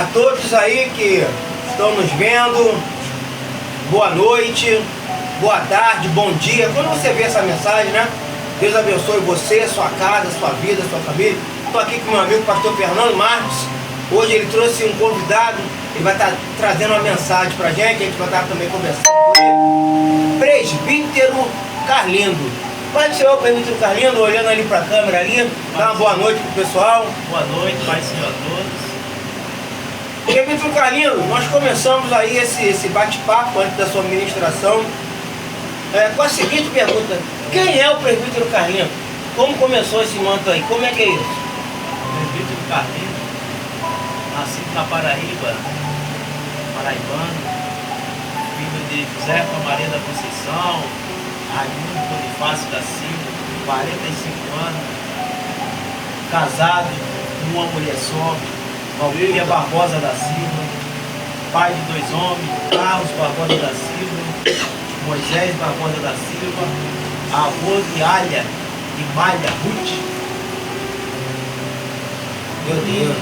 A todos aí que estão nos vendo, boa noite, boa tarde, bom dia. Quando você vê essa mensagem, né? Deus abençoe você, sua casa, sua vida, sua família. Estou aqui com meu amigo pastor Fernando Marcos. Hoje ele trouxe um convidado, ele vai estar trazendo uma mensagem para a gente vai estar também conversando com ele. Presbítero Carlindo. Pai do Senhor, presbítero Carlindo, olhando ali para a câmera ali, dá uma boa noite para o pessoal. Boa noite, Pai do Senhor a todos. Presbítero Carlindo, nós começamos aí esse bate-papo antes da sua ministração com a seguinte pergunta: quem é o presbítero Carlindo? Como começou esse manto aí? Como é que é isso? Presbítero Carlindo, nascido na Paraíba, paraibano, filho de José Maria da Conceição, Raimundo Bonifácio da Silva, 45 anos, casado com uma mulher só, Valquíria Barbosa da Silva, pai de 2 homens, Carlos Barbosa da Silva, Moisés Barbosa da Silva, avô de Alha e Malha Ruth. Meu Deus.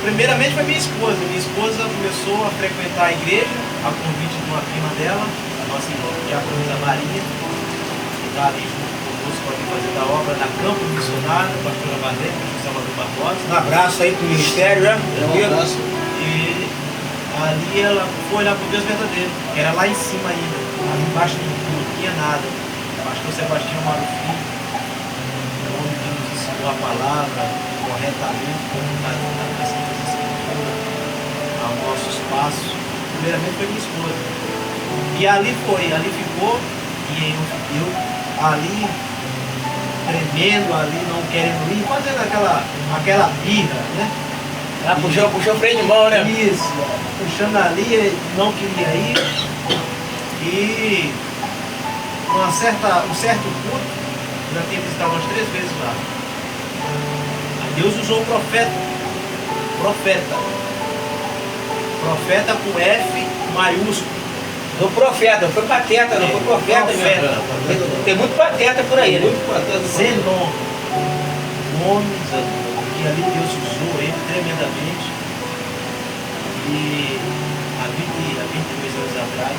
Primeiramente foi minha esposa. Minha esposa começou a frequentar a igreja a convite de uma prima dela, a nossa irmã Diaconisa Maria, que está ali junto conosco aqui fazendo a obra na Campo Missionário, a pastora Marlene, pastor Salvador Barbosa. Um abraço aí pro ministério, né? Um abraço. E ali ela foi olhar pro Deus verdadeiro, que era lá em cima ainda, lá embaixo do muro, não tinha nada. O pastor Sebastião Marufim, o homem que nos ensinou a palavra corretamente, como está na Santa Escritura, ao nosso espaço. Primeiramente foi minha esposa. E ali ficou, e eu ali tremendo, ali não querendo ir, fazendo aquela birra, né? Ah, puxou o freio de mão, né? Isso, puxando ali, não queria ir. E um certo culto, já tinha visitado umas 3 vezes lá. Aí Deus usou o profeta com F maiúsculo. Do profeta, foi pateta, não foi profeta mesmo. Tem muito pateta por aí, né? Muito pateta. Zenon, homens que ali Deus usou ele tremendamente. E há 22 anos atrás,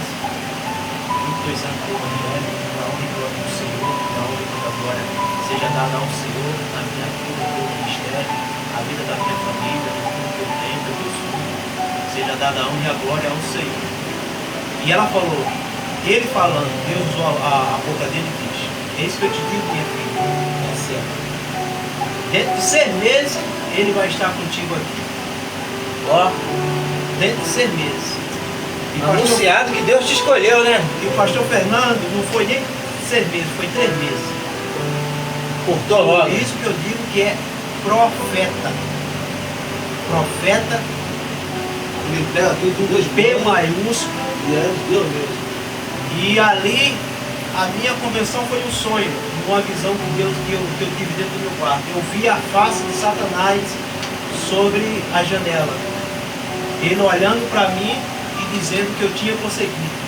22 anos do Evangelho, a honra e glória do Senhor, a honra e toda a glória seja dada ao Senhor na minha vida, no meu ministério, na vida da minha família, no tudo que eu tenho, do meu sonho, seja dada a honra e a glória ao Senhor. E ela falou, ele falando, Deus usou a boca dele e diz: eis que eu te digo, minha filha, é certo. Dentro de 6 meses, ele vai estar contigo aqui. Ó, dentro de 6 meses. E Anunciado que Deus te escolheu, né? E o pastor Fernando não foi nem 6 meses, foi 3 meses. Cortou logo. Por isso que eu digo que é profeta. Profeta, P maiúsculo. E ali a minha conversão foi um sonho, uma visão de Deus que eu tive dentro do meu quarto. Eu vi a face de Satanás sobre a janela, ele olhando para mim e dizendo que eu tinha conseguido.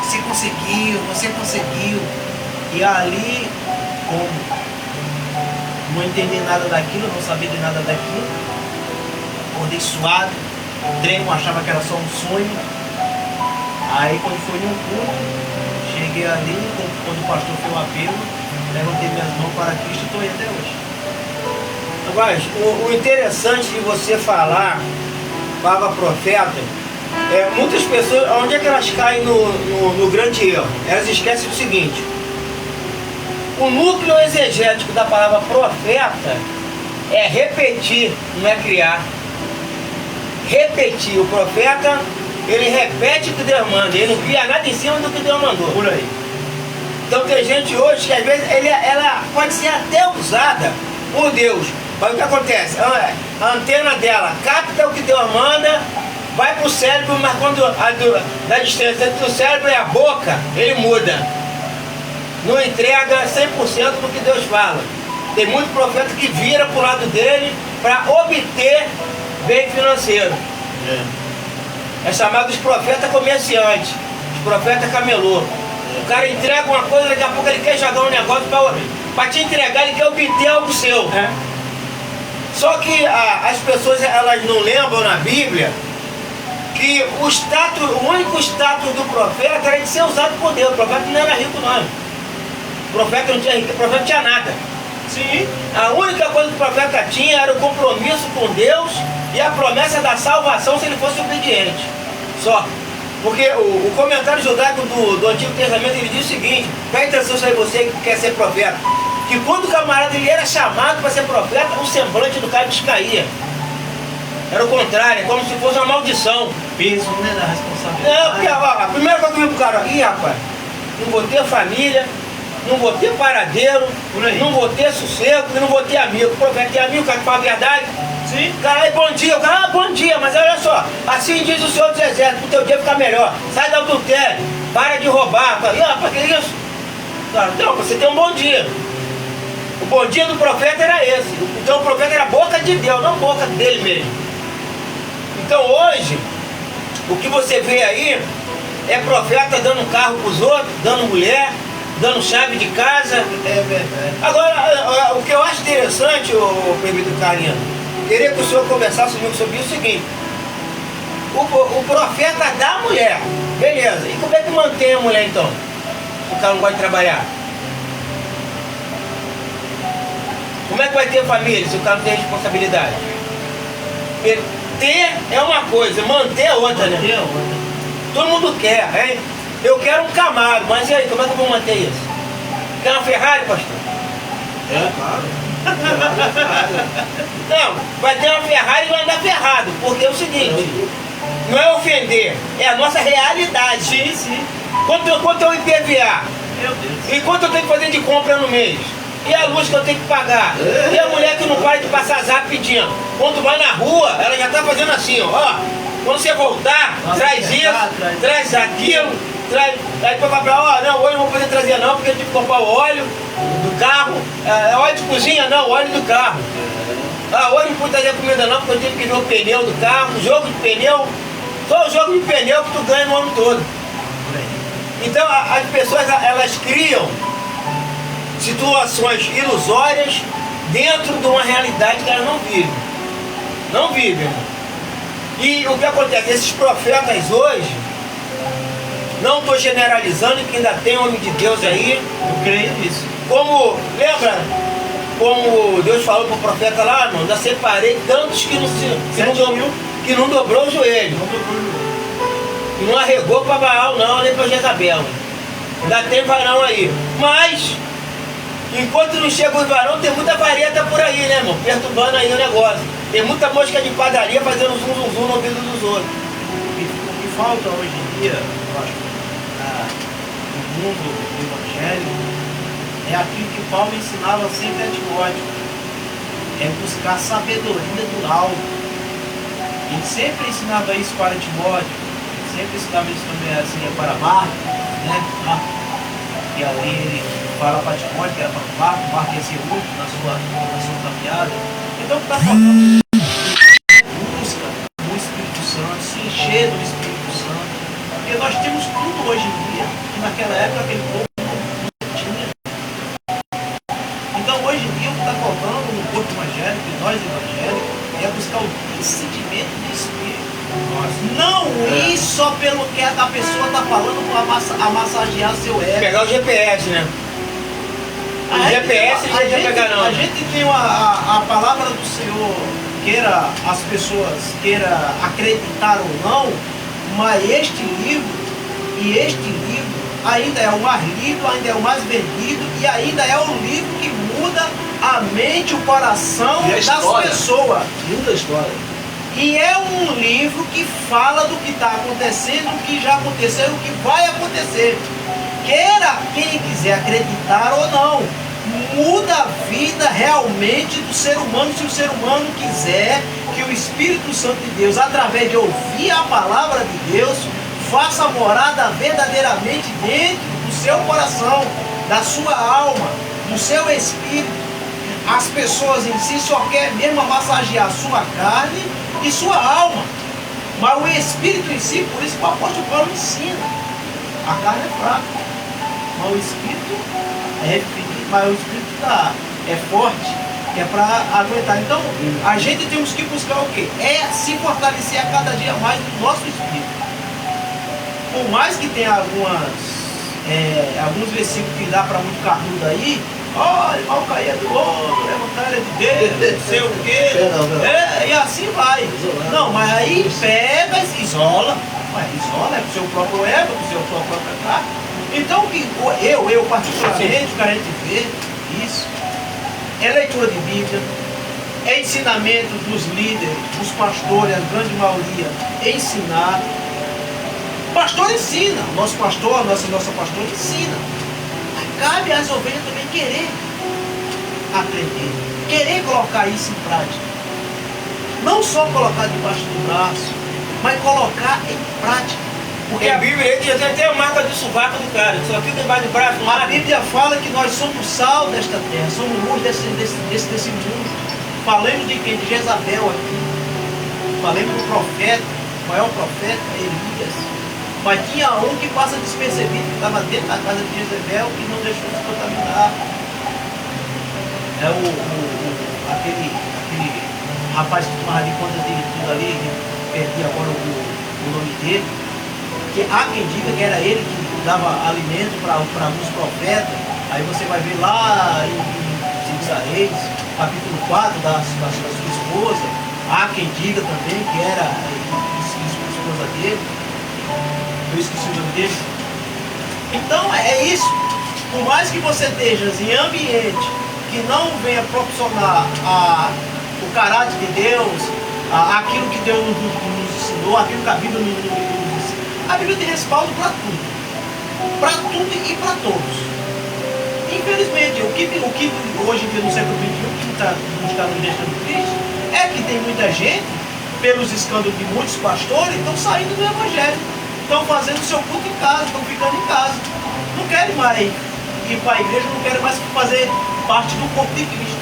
Você conseguiu. E ali, como não entendi nada daquilo, não sabia de nada daquilo, acordei suado, tremo, achava que era só um sonho. Aí quando foi num culto, cheguei ali, quando o pastor fez o apelo, levantei minhas mãos para Cristo e estou aí até hoje. Mas o interessante de você falar palavra profeta, muitas pessoas, onde é que elas caem no grande erro? Elas esquecem o seguinte: o núcleo exegético da palavra profeta é repetir, não é criar. Repetir. O profeta, ele repete o que Deus manda, ele não cria nada em cima do que Deus mandou. Por aí. Então tem gente hoje que às vezes ela pode ser até usada por Deus, mas o que acontece? A antena dela capta o que Deus manda, vai para o cérebro, mas quando da distância entre o cérebro e a boca, ele muda. Não entrega 100% do que Deus fala. Tem muito profeta que vira para o lado dele para obter bem financeiro. É chamado de profeta comerciante, de profeta camelô. O cara entrega uma coisa, daqui a pouco ele quer jogar um negócio para te entregar, ele quer obter algo seu. Só que as pessoas elas não lembram na Bíblia que o único status do profeta era de ser usado por Deus. O profeta não era rico não. O profeta não tinha riqueza, o profeta não tinha nada. Sim. A única coisa que o profeta tinha era o compromisso com Deus e a promessa da salvação se ele fosse obediente. Só. Porque o comentário judaico do Antigo Testamento ele diz o seguinte, preste atenção aí você que quer ser profeta, que quando o camarada ele era chamado para ser profeta, o semblante do cara descaía. Era o contrário, é como se fosse uma maldição. Peso, né, da responsabilidade. Não, porque a primeira coisa que eu vi pro cara, ih rapaz, não vou ter família, não vou ter paradeiro, não vou ter sossego, não vou ter amigo. O profeta tem amigo, o cara que fala a verdade. Sim. Cara, aí bom dia, o cara, bom dia, mas olha só, assim diz o Senhor dos Exércitos, o teu dia ficar melhor. Sai do adultério, para de roubar. Para que isso? Cara, não, você tem um bom dia. O bom dia do profeta era esse. Então o profeta era a boca de Deus, não a boca dele mesmo. Então hoje, o que você vê aí é profeta dando carro para os outros, dando mulher, dando chave de casa. É verdade. Agora, o que eu acho interessante, o prefeito Carinha, queria que o senhor conversasse comigo sobre o seguinte: o profeta dá a mulher, beleza, e como é que mantém a mulher então? Se o cara não gosta de trabalhar? Como é que vai ter família se o cara não tem responsabilidade? Ter é uma coisa, manter é outra, né? Manter é outra. Todo mundo quer, hein? Eu quero um Camaro, mas e aí, como é que eu vou manter isso? Quer uma Ferrari, pastor? É, claro. Não, vai ter uma Ferrari e vai andar ferrado, porque é o seguinte, não é ofender, é a nossa realidade. Sim, sim. Quanto é o IPVA? Meu Deus. E quanto eu tenho que fazer de compra no mês? E a luz que eu tenho que pagar? E a mulher que não para de passar zap pedindo? Quando vai na rua, ela já está fazendo assim, ó. Quando você voltar, Nossa, traz isso, traz aquilo, traz. Aí depois vai falar, ó, não, hoje não vou poder trazer não, porque eu tive que comprar o óleo do carro. Óleo de cozinha não, óleo do carro. Hoje não pude trazer comida não, porque eu tive que ver o pneu do carro, jogo de pneu. Só o jogo de pneu que tu ganha no ano todo. Então as pessoas elas criam situações ilusórias dentro de uma realidade que elas não vivem. Não vivem. E o que acontece? Esses profetas hoje, não estou generalizando que ainda tem homem de Deus aí. Eu creio nisso. Como, lembra? Como Deus falou para o profeta lá, irmão, já separei tantos que não dobrou o joelho. Que não arregou para Baal não, nem para Jezabel. Ainda tem varão aí. Mas enquanto não chega os varão, tem muita vareta por aí, né, irmão? Perturbando aí o negócio. Tem muita mosca de padaria fazendo zum no ouvido dos outros. O que falta hoje em dia, eu acho, no mundo do evangelho, é aquilo que Paulo ensinava sempre a Timóteo. É buscar sabedoria do alto. Ele sempre ensinava isso para Timóteo. Sempre ensinava isso também assim, para Marco, né? E ali ele fala para Timóteo que era para Marco ia ser útil na sua caminhada. Então o que está faltando? Busca o Espírito Santo, se encher do Espírito Santo. Porque nós temos tudo hoje em dia, que naquela época aquele povo não tinha. Então hoje em dia o que está faltando no corpo evangélico e nós evangélicos é buscar o discernimento do Espírito. Não ir só pelo que a pessoa está falando para massagear seu ego. Pegar o GPS, né? O GPS a gente pegar não. A gente tem a palavra do Senhor, queira as pessoas queira acreditar ou não, mas este livro ainda é o mais lido, ainda é o mais vendido e ainda é o livro que muda a mente, o coração das pessoas. Muda a história. E é um livro que fala do que está acontecendo, o que já aconteceu, o que vai acontecer. Queira quem quiser acreditar ou não, muda a vida realmente do ser humano, se o ser humano quiser que o Espírito Santo de Deus, através de ouvir a palavra de Deus, faça morada verdadeiramente dentro do seu coração, da sua alma, do seu espírito. As pessoas em si só querem mesmo massagear a sua carne e sua alma, mas o espírito em si, por isso que o apóstolo Paulo ensina, a carne é fraca, mas o espírito é forte. que é para aguentar. Então, a gente temos que buscar o quê? É se fortalecer a cada dia mais no nosso espírito. Por mais que tenha alguns versículos que dá para muito carnudo aí, olha, mal cair do outro, levantar de Deus, não sei o quê, e assim vai. Não, mas aí pega e isola, mas isola é pro seu próprio ego, pro seu próprio carne. Então, eu particularmente, o que a gente vê, isso, é leitura de Bíblia, é ensinamento dos líderes, dos pastores, a grande maioria, ensinar. O pastor ensina, o nosso pastor, a nossa pastora ensina. Mas cabe às ovelhas também querer aprender, querer colocar isso em prática. Não só colocar debaixo do braço, mas colocar em prática. Porque a Bíblia diz até a marca do sovaco do cara, só fica debaixo do braço. A Bíblia fala que nós somos sal desta terra, somos luz desse mundo. Falemos de quem? De Jezabel aqui. Falemos do profeta, o maior profeta, Elias. Mas tinha um que passa despercebido, que estava dentro da casa de Jezabel e não deixou se contaminar. É aquele rapaz que tomava de conta de tudo ali, perdi agora o nome dele, que há quem diga que era ele que dava alimento para alguns profetas. Aí você vai ver lá em 2 Reis, capítulo 4, da sua esposa, há quem diga também que era a esposa dele. Eu esqueci o nome dele. Então é isso. Por mais que você esteja em ambiente que não venha proporcionar o caráter de Deus, aquilo que Deus nos ensinou, aquilo que a Bíblia nos ensina. A Bíblia tem respaldo para tudo. Para tudo e para todos. Infelizmente, o que hoje em dia no século XXI que nos está nos deixando triste é que tem muita gente, pelos escândalos de muitos pastores, estão saindo do Evangelho. Estão fazendo seu culto em casa, estão ficando em casa. Não querem mais ir para a igreja, não querem mais fazer parte do corpo de Cristo.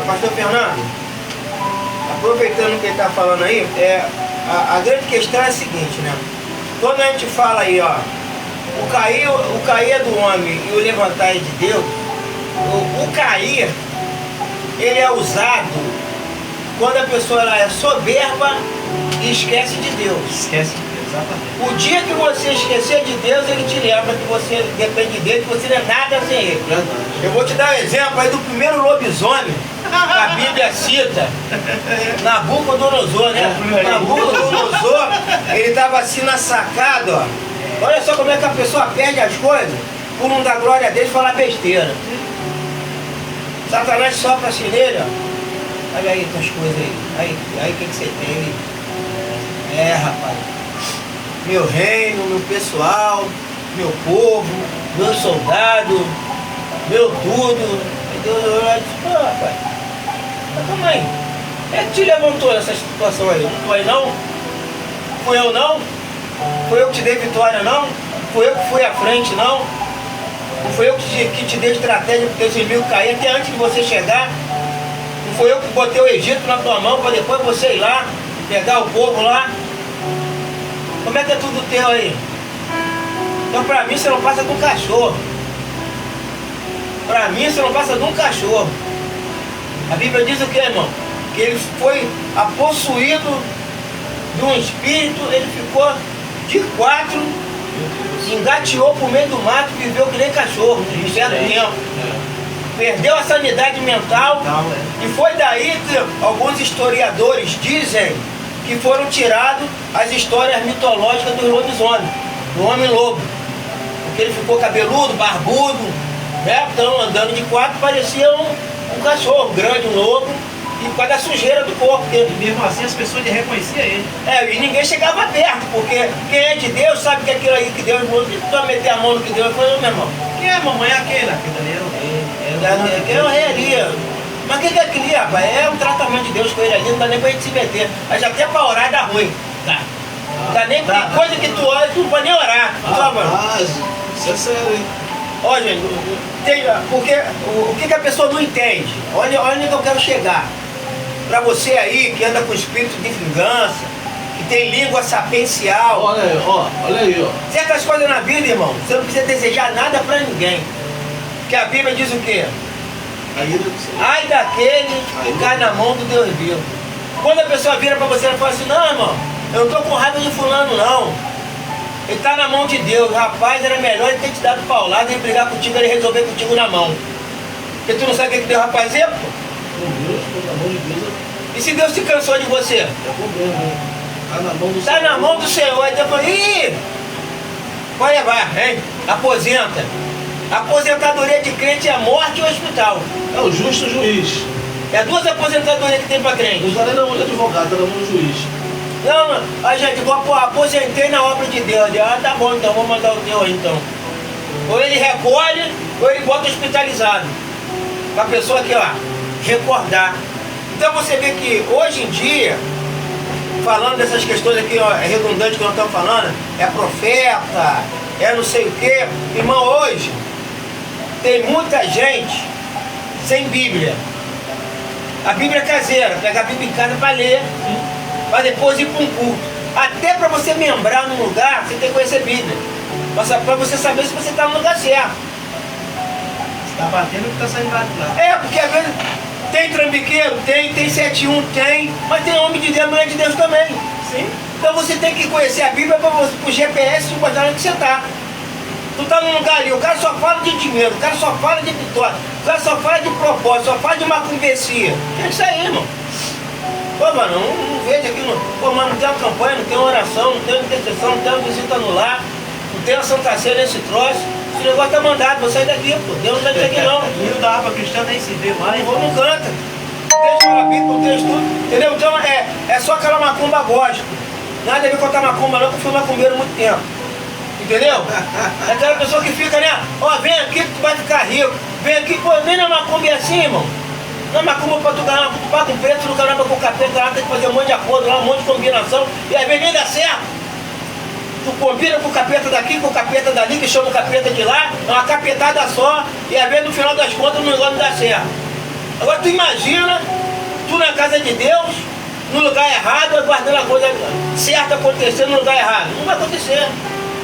Pastor Fernando, aproveitando o que ele está falando aí, a grande questão é a seguinte, né? Quando a gente fala aí, ó, o cair é do homem e o levantar é de Deus, o cair, ele é usado quando a pessoa ela é soberba e esquece de Deus. Esquece de Deus. Exatamente. O dia que você esquecer de Deus, ele te lembra que você depende dele, que você não é nada sem ele. Verdade. Eu vou te dar um exemplo aí do primeiro lobisomem que a Bíblia cita, Nabucodonosor, né? Nabucodonosor, ele estava assim na sacada, ó. Olha só como é que a pessoa perde as coisas por não dar glória a Deus e falar besteira. Satanás sopra assim nele, ó. Olha aí tuas coisas aí. Aí o que você tem? Rapaz. Meu reino, meu pessoal, meu povo, meu soldado, meu tudo. Aí Deus olhou e disse, pô, rapaz, mas calma aí. Quem é que te levantou nessa situação aí? Não foi não? Fui eu não? Foi eu que te dei vitória não? Foi eu que fui à frente não? Não foi eu que te dei estratégia para o teu inimigo cair até antes de você chegar? Não foi eu que botei o Egito na tua mão para depois você ir lá, pegar o povo lá? Como é que é tudo teu aí? Então pra mim você não passa de um cachorro. Pra mim você não passa de um cachorro. A Bíblia diz o que, irmão? Que ele foi possuído de um espírito, ele ficou de 4, engateou por meio do mato, viveu que nem cachorro, de um certo tempo. Perdeu a sanidade mental. E foi daí que alguns historiadores dizem que foram tiradas as histórias mitológicas dos lobisomens, do homem-lobo. Porque ele ficou cabeludo, barbudo, né? Então, andando de 4, parecia um cachorro grande, um lobo, e por causa da sujeira do corpo. E mesmo assim as pessoas reconheciam ele. E ninguém chegava perto, porque quem é de Deus sabe que aquilo aí que Deus falou, que tu vai meter a mão no que Deus falou, meu irmão. Quem é a mamãe? Aquele ali era o rei. Aquele é o rei ali. Mas o que é aquilo, rapaz? É um tratamento de Deus com ele ali, não dá nem pra gente se meter. Mas até pra orar dá ruim. Não dá nem tem coisa que tu olha, tu não pode nem orar. Isso é sério, hein? Olha, gente, porque o que a pessoa não entende? Olha onde eu quero chegar. Pra você aí que anda com espírito de vingança, que tem língua sapiencial. Olha aí, ó. Certas coisas na vida, irmão, você não precisa desejar nada pra ninguém. Porque a Bíblia diz o quê? Ai daquele que cai na mão do Deus vivo. Quando a pessoa vira para você e fala assim, não, irmão, eu não estou com raiva de fulano, não. Ele está na mão de Deus. Rapaz, era melhor ele ter te dado paulada, ele brigar contigo, ele resolver contigo na mão. Porque tu não sabe o que Deus vai fazer, pô? Na mão de Deus. E se Deus se cansou de você? É problema, né? Está na mão do Está Senhor. na mão do Senhor. Aí Deus fala, ih, vai levar, hein? Aposenta. A aposentadoria de crente é a morte e o hospital. É o justo juiz. É duas aposentadorias que tem para crente. Não está nem na mão do advogado, está na mão do juiz. Não, a gente, pô, aposentei na obra de Deus. Ah, tá bom, então vou mandar o teu aí então. Ou ele recolhe, ou ele bota hospitalizado. Pra pessoa aqui, ó, recordar. Então você vê que hoje em dia, falando dessas questões aqui, ó, é redundante que nós estamos falando, é profeta, é não sei o quê. Irmão, hoje tem muita gente sem Bíblia. A Bíblia é caseira, pega a Bíblia em casa para ler, para depois ir para um culto. Até para você membrar num lugar, você tem que conhecer a Bíblia. Para você saber se você está no lugar certo. Está batendo que está saindo lá de lá. É, porque às vezes tem trambiqueiro, tem 71, tem, mas tem homem de Deus, mulher de Deus também. Sim. Então você tem que conhecer a Bíblia para o GPS te botar onde você está. Tu tá num lugar ali, o cara só fala de dinheiro, o cara só fala de vitória, o cara só fala de propósito, só fala de macumbecia. É isso aí, irmão. Pô, mano, não vejo aqui, pô, mano, não tem uma campanha, não tem uma oração, não tem uma intercessão, não tem uma visita no lar, não tem uma Santa Ceia nesse troço. Esse negócio tá mandado, vou sair daqui, pô. Deus não vai dizer que não. O rio da água cristã nem se vê mais. Não não canta. Deixa a Bíblia, o texto, entendeu? Então é só aquela macumba gótica. Nada a ver com a macumba não, porque eu fui macumbeiro há muito tempo. Entendeu? É aquela pessoa que fica, né? Ó, vem aqui que tu vai ficar rico. Vem aqui, pô, nem na macumba é assim, irmão. Na macumba pra tu ganhar, tu paga um preço, tu caramba com o capeta lá, tem que fazer um monte de acordo lá, um monte de combinação, e às vezes nem dá certo. Tu combina com o capeta daqui, com o capeta dali, que chama o capeta de lá, é uma capetada só, e às vezes no final das contas o negócio não dá certo. Agora tu imagina, tu na casa de Deus, no lugar errado, aguardando a coisa certa acontecer no lugar errado. Não vai acontecer.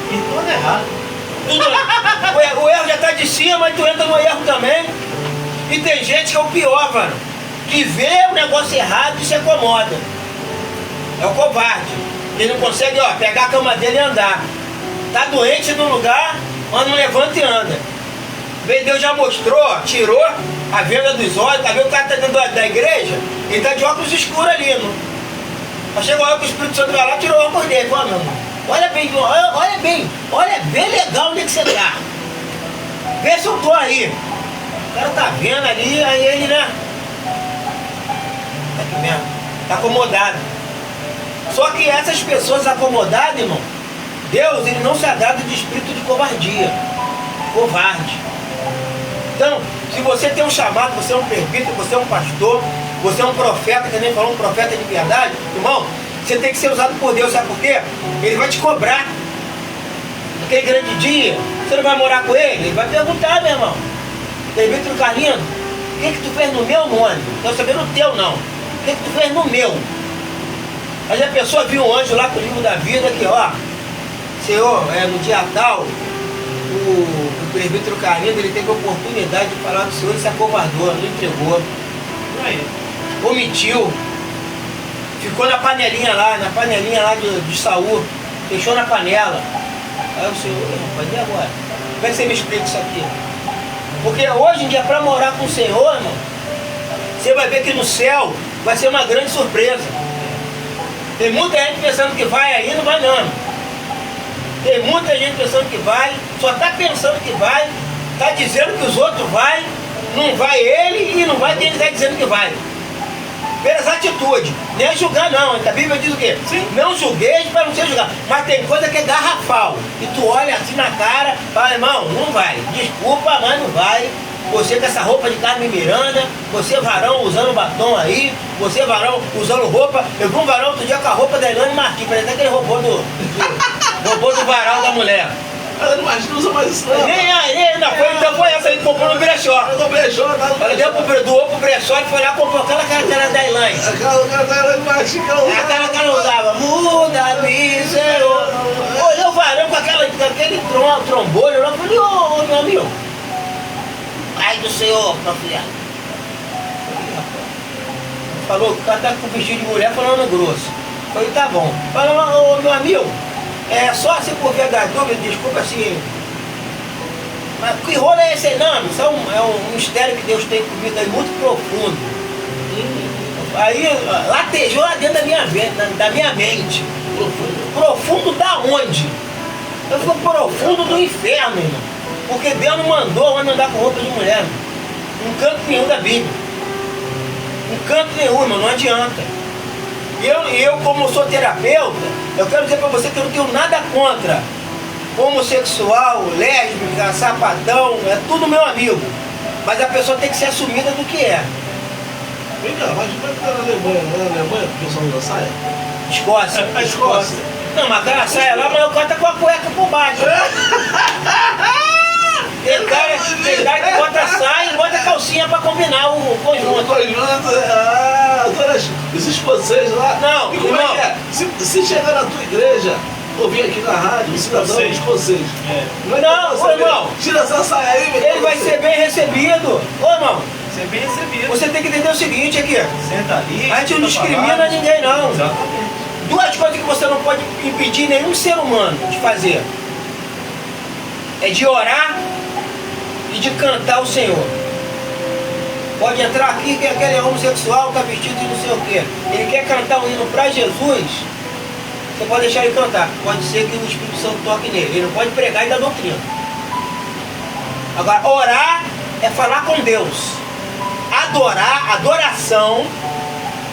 E tudo errado. O erro já está de cima, mas tu entra no erro também. E tem gente que é o pior, mano, que vê o negócio errado e se acomoda. É o covarde. Ele não consegue, ó, pegar a cama dele e andar. Tá doente no lugar, mas não levanta e anda. Bem, Deus já mostrou, ó, tirou a venda dos olhos, tá vendo o cara tá dentro da igreja? Ele tá de óculos escuros ali, não. Mas chegou a hora que o Espírito Santo vai lá, tirou o óculos dele. Ó, meu irmão, olha bem legal onde é que você tá. Vê se eu tô aí. O cara tá vendo ali, aí ele, né? Tá aqui mesmo, tá acomodado. Só que essas pessoas acomodadas, irmão, Deus, ele não se agrada de espírito de covardia. Covarde. Então, se você tem um chamado, você é um presbítero, você é um pastor, você é um profeta, que nem falou, um profeta de verdade, irmão, você tem que ser usado por Deus, sabe por quê? Ele vai te cobrar. Aquele grande dia, você não vai morar com ele? Ele vai perguntar, meu irmão. Presbítero Carlinhos, o que tu fez no meu nome? Não quero saber no teu, não. O que tu fez no meu? Aí a pessoa viu um anjo lá com o livro da vida, que ó, Senhor, no dia tal, o presbítero Carlinhos, ele teve a oportunidade de falar do Senhor e se acovardou, não entregou. Omitiu. Ficou na panelinha lá de Saul, fechou na panela. Aí o Senhor, rapaz, e agora? Como é que você me explica isso aqui? Porque hoje em dia, para morar com o Senhor, irmão, você vai ver que no céu vai ser uma grande surpresa. Tem muita gente pensando que vai aí, não vai não. Tem muita gente pensando que vai, só está pensando que vai, está dizendo que os outros vai, não vai ele e não vai quem está dizendo que vai. Pelas atitudes, nem julgar não, a Bíblia diz o quê? Sim. Não julgueis para não ser julgado, mas tem coisa que é garrafal, e tu olha assim na cara, fala, irmão, não vai, desculpa, mas não vai. Você com essa roupa de Carmen Miranda, você varão usando batom aí, você varão usando roupa. Eu vi um varão outro dia com a roupa da Elane Martins, parece aquele robô do varal da mulher. A Elane Martins não usa mais isso não. Nem ainda foi, então foi essa, ele comprou no brechó. No brechó, tá? Ela doou pro brechó e foi lá e comprou aquela carteira da Elane. Aquela da Elane Martins que ela usava. Aquela que ela usava, muda-me, Senhor. Olhou o varão com aquele trombolho lá, eu falei, ô meu amigo. Ai do Senhor, profeta. falou que o cara tá com vestido de mulher falando grosso. Eu falei, tá bom. Falou, ô meu amigo, é só assim por ver da dúvida, desculpa assim. Mas que rolo é esse aí? Não, isso é um mistério que Deus tem comigo aí muito profundo. Aí latejou lá dentro da minha mente. Profundo da onde? Eu fui profundo do inferno, irmão. Porque Deus não mandou o homem andar com roupa de mulher, irmão. Em canto nenhum da Bíblia. Em canto nenhum, irmão, não adianta. E eu, como sou terapeuta, eu quero dizer pra você que eu não tenho nada contra homossexual, lésbica, sapatão, é tudo meu amigo. Mas a pessoa tem que ser assumida do que é. Vem cá, mas como é que tá na Alemanha? Não é na Alemanha que o pessoal usa saia? Escócia. A Escócia. Não, mas aquela saia lá, mas o cara tá com a cueca por baixo. Tem cara que bota saia e bota calcinha pra combinar o conjunto. O conjunto, agora os escoceses lá. Não, e como irmão. é que é? Se chegar na tua igreja, ouvir aqui na rádio, um cidadão escocês. Como é que Não, você ô, irmão. tira essa saia aí, meu Ele vai ser bem recebido. Ô, irmão, Ser bem recebido. você tem que entender o seguinte aqui. Senta ali. A gente não escuta a discrimina palavra. ninguém, não. Exatamente. Duas coisas que você não pode impedir nenhum ser humano de fazer. É de orar e de cantar o Senhor. Pode entrar aqui que aquele é homossexual, tá vestido de não sei o quê. Ele quer cantar um hino para Jesus, você pode deixar ele cantar. Pode ser que o Espírito Santo toque nele. Ele não pode pregar e dar doutrina. Agora, orar é falar com Deus. Adorar, adoração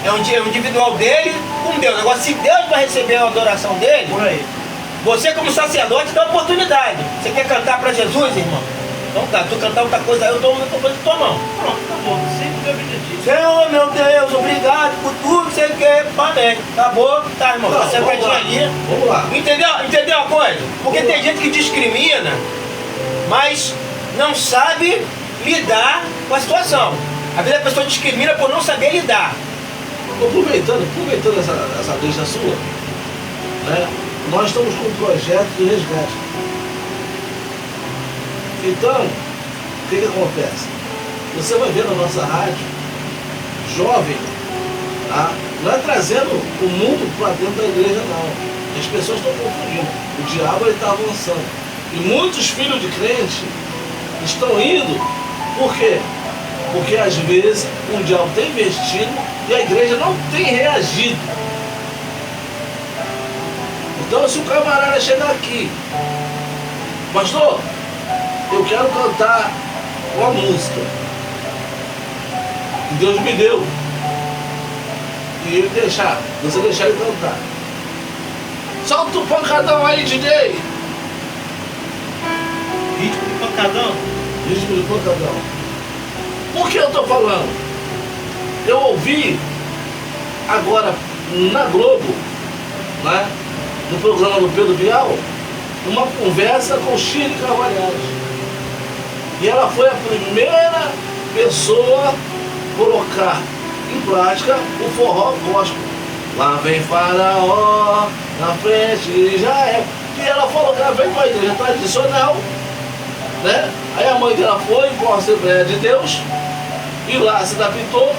é um individual dele com Deus. Agora, se Deus vai receber a adoração dele, Por aí. você como sacerdote dá oportunidade. Você quer cantar para Jesus, irmão? Então tá, tu cantar outra coisa aí, eu dou uma coisa de tua mão. Pronto, acabou. Sempre o objetivo. Senhor, meu Deus, obrigado por tudo que você quer. Amém. Acabou? Tá, irmão, Não, tá sentadinho vamos lá. ali. Vamos lá. Entendeu a coisa? Porque Vamos tem gente que discrimina, mas não sabe lidar com a situação. Às vezes a pessoa discrimina por não saber lidar. Aproveitando essa deixa sua, né, nós estamos com um projeto de resgate. Então, o que acontece? Você vai ver na nossa rádio, jovem, tá? Não é trazendo o mundo para dentro da igreja, não. As pessoas estão confundindo. O diabo está avançando. E muitos filhos de crente estão indo, por quê? Porque às vezes o diabo tem investido e a igreja não tem reagido. Então, se o camarada chegar aqui, pastor, eu quero cantar uma música que Deus me deu, e ele você deixar ele cantar. Solta o pancadão aí, DJ! Ritmo de pancadão. Ritmo de pancadão. Por que eu estou falando? Eu ouvi agora na Globo, né, no programa do Pedro Bial, uma conversa com Shirley Carvalhais. E ela foi a primeira pessoa a colocar em prática o forró gospel. Lá vem Faraó, na frente já é. E ela falou que ela veio para a igreja tradicional, né? Aí a mãe dela foi para a Assembleia de Deus e lá se adaptou.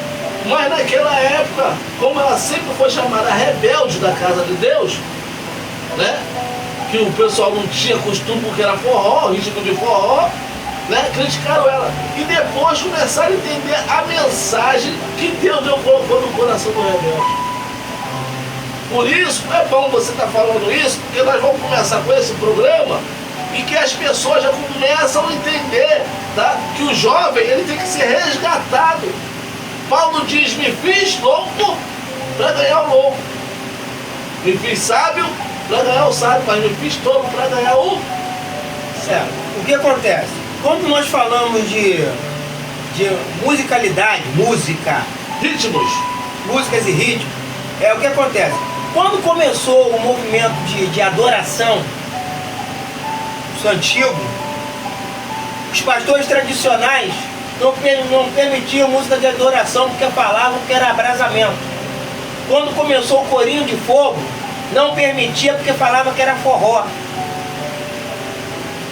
Mas naquela época, como ela sempre foi chamada rebelde da casa de Deus, né? Que o pessoal não tinha costume porque era forró, ritmo de forró, né? Criticaram ela. E depois começaram a entender a mensagem que Deus colocou no coração do rebelde. Por isso, é bom você estar falando isso, porque nós vamos começar com esse programa e que as pessoas já começam a entender, tá? Que o jovem ele tem que ser resgatado. Paulo diz, me fiz louco para ganhar o louco. Me fiz sábio para ganhar o sábio, mas me fiz tolo para ganhar o Certo. O que acontece? Quando nós falamos de musicalidade, ritmos. músicas e ritmos, é o que acontece. Quando começou o movimento de adoração, isso antigo, os pastores tradicionais não permitiam música de adoração porque falavam que era abrasamento. Quando começou o corinho de fogo, não permitia porque falava que era forró.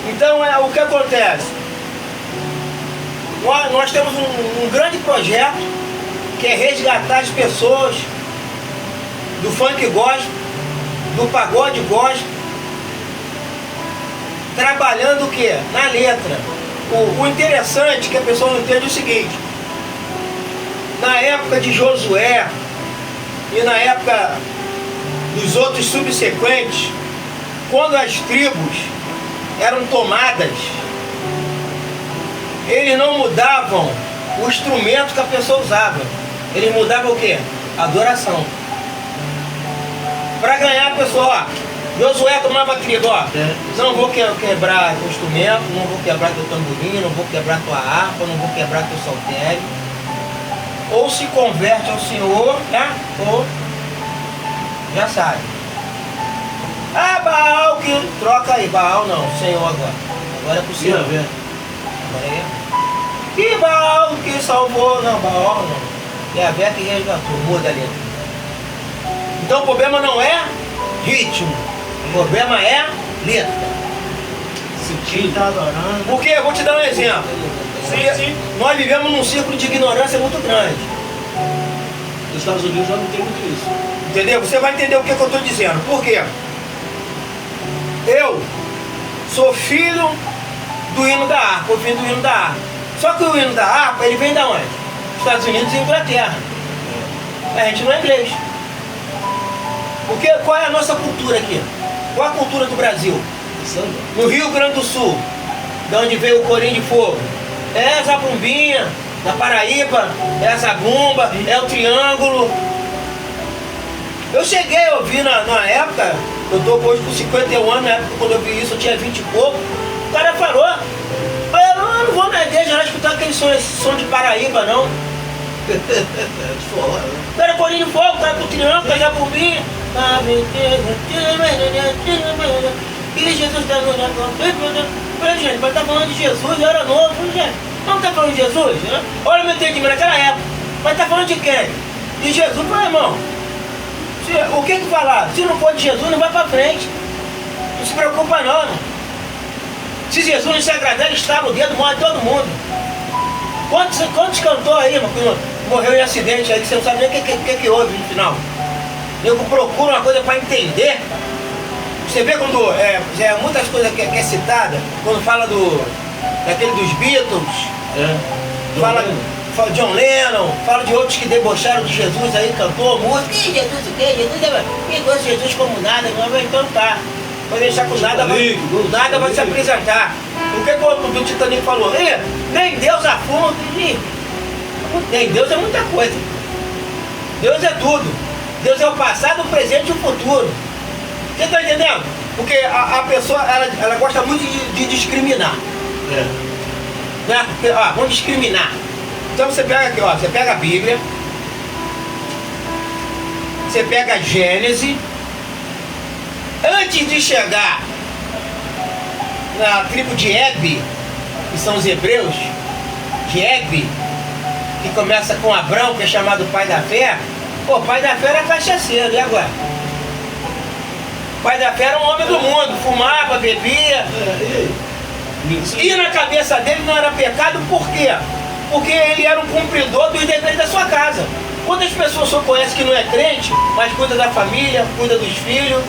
Então o que acontece? Nós temos um grande projeto que é resgatar as pessoas do funk gospel, do pagode gospel, trabalhando o quê? Na letra. O interessante que a pessoa não entende é o seguinte: na época de Josué e na época dos outros subsequentes, quando as tribos eram tomadas, eles não mudavam o instrumento que a pessoa usava, eles mudavam o quê? Adoração. Para ganhar a pessoa, ó, Josué tomava trigo, ó, não vou quebrar teu instrumento, não vou quebrar teu tamborim, não vou quebrar tua harpa, não vou quebrar teu saltério. Ou se converte ao Senhor, né? Ou já sabe. Ah, Baal que troca aí, Baal não, Senhor agora. Agora é pro Senhor. Agora é. E Baal que salvou, não, Baal não. É a Vé que resgatou, muda a letra. Então o problema não é ritmo, o problema é letra. Quem está adorando. Porque eu vou te dar um exemplo. Sim. Nós vivemos num círculo de ignorância muito grande. Nos Estados Unidos já não tem muito isso. Entendeu? Você vai entender o que eu estou dizendo. Por quê? Eu sou filho do hino da harpa, ouvindo o hino da harpa. Só que o hino da harpa, ele vem da onde? Estados Unidos e Inglaterra. A gente não é inglês. Porque qual é a nossa cultura aqui? Qual a cultura do Brasil? No Rio Grande do Sul, de onde veio o Corinho de Fogo. É a zabumbinha, na Paraíba, é a zabumba, é o triângulo. Eu cheguei a ouvir na época, eu estou hoje com 51 anos, na época quando eu vi isso eu tinha 20 e pouco. O cara falou, eu não vou na igreja lá escutar aquele som de Paraíba não. Era Corinho de Fogo, cara com o triângulo, a zabumbinha. E Jesus está no negócio. Falei, gente, mas tá falando de Jesus, eu era novo. Falei, gente, não tá falando de Jesus? Né? Olha o meu entendimento naquela época. Mas tá falando de quem? De Jesus, meu irmão. O que falar? Se não for de Jesus, não vai pra frente. Não se preocupa não, irmão. Se Jesus não se agradar, ele estala o dedo, morre todo mundo. Quantos cantores aí, irmão, que morreu em acidente aí, que você não sabe nem o que houve no final? Eu procuro uma coisa para entender. Você vê quando muitas coisas que é citada, quando fala daquele dos Beatles, fala John Lennon, fala de outros que debocharam de Jesus aí, cantou música, e Jesus o quê? Jesus é Jesus como nada, não, então tá. Vai deixar com nada, nada vai se apresentar. O que o Titanic falou? Nem Deus afunda, nem Deus é muita coisa. Deus é tudo. Deus é o passado, o presente e o futuro. Você está entendendo? Porque a pessoa, ela gosta muito de discriminar. Né? Vamos discriminar. Então você pega aqui, ó, você pega a Bíblia, você pega a Gênesis, antes de chegar na tribo de Hebe, que são os hebreus, de Hebe, que começa com Abrão, que é chamado pai da fé. Pô, pai da fé era cachaceiro, e agora? Pai da fé era um homem do mundo, fumava, bebia. E na cabeça dele não era pecado, por quê? Porque ele era um cumpridor dos deveres da sua casa. Quantas pessoas só conhecem que não é crente, mas cuida da família, cuida dos filhos,